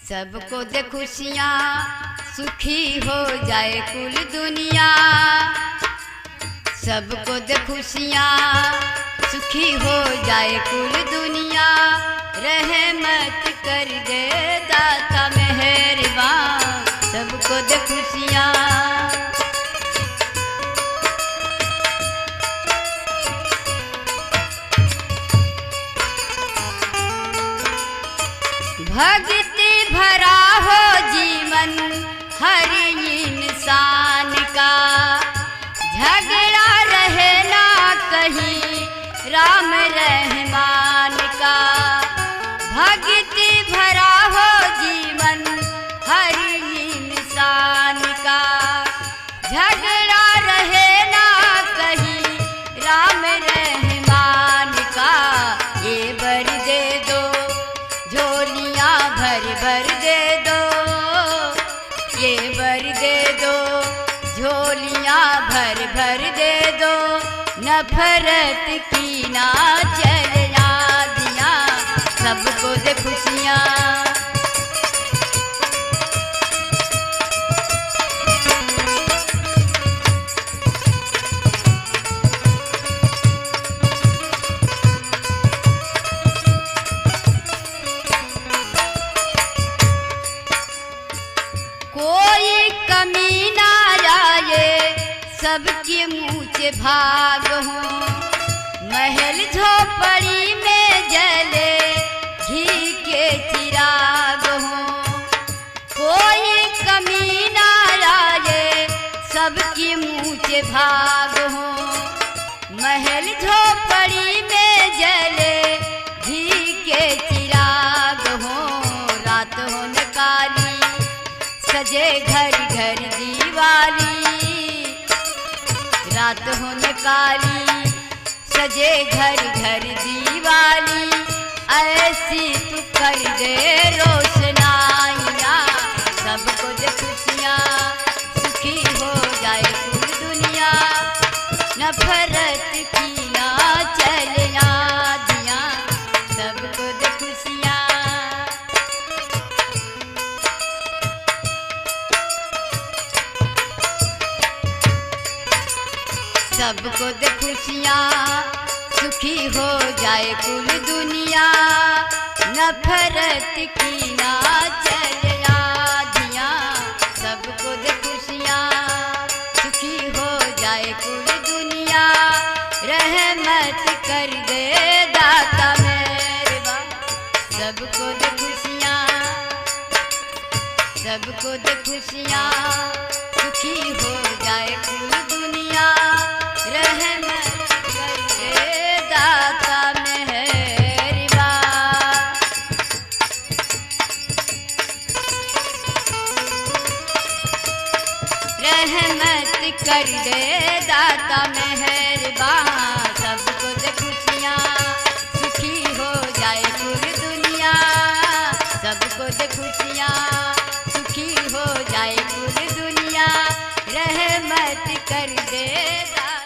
सबको दे खुशियाँ, सुखी हो जाए कुल दुनिया। सबको दे खुशियाँ, सुखी हो जाए कुल दुनिया। रहमत कर दे दाता मेहरबान, सबको दे खुशियाँ। भक्ति भरा हो जीवन हर इंसान का, झगड़ा रहे ना कहीं राम रहमान का। भक्ति भरा हो जीवन हर इंसान का, झगड़ा रहे ना कहीं राम रहमान का। ये बर दे दो झोलियाँ भर भर दे दो, ये बर दे दो झोलियाँ भर भर दे दो। नफरत की ना चले दिया, सबको दे खुशियाँ। कोई कमी ना आए, सबके मुँह से भाग हो। महल झोपड़ी में जले घी के चिराग हो। कोई कमी ना आए, सबके मुँह से भाग हो। महल झोपड़ी में जले घी के चिराग हो। रात हो न काली, सजे घर घर दीवाली। रात हो न काली, सजे घर घर दीवाली। ऐसी तू कर दे रोशनाइयाँ, सबको दे खुशियाँ, सुखी हो जाए पूरी दुनिया। नफरत की ना चले दिया, सबको दे खुशियाँ। सबको दे खुशियाँ, सुखी हो जाए कुल दुनिया। नफरत की ना चले दिया, सबको दे खुशियाँ, सुखी हो जाए कुल दुनिया। रहमत कर दे दाता मेहरबान, सबको दे खुशियाँ, सबको दे खुशियाँ, सुखी हो जाए कुल दुनिया। रहमत कर दे दाता मेहरबान। रहमत कर दे दाता मेहरबान, सबको दे खुशियाँ, सुखी हो जाए पूरी दुनिया। सबको दे खुशियाँ, सुखी हो जाए पूरी दुनिया। रहमत कर दे दाता।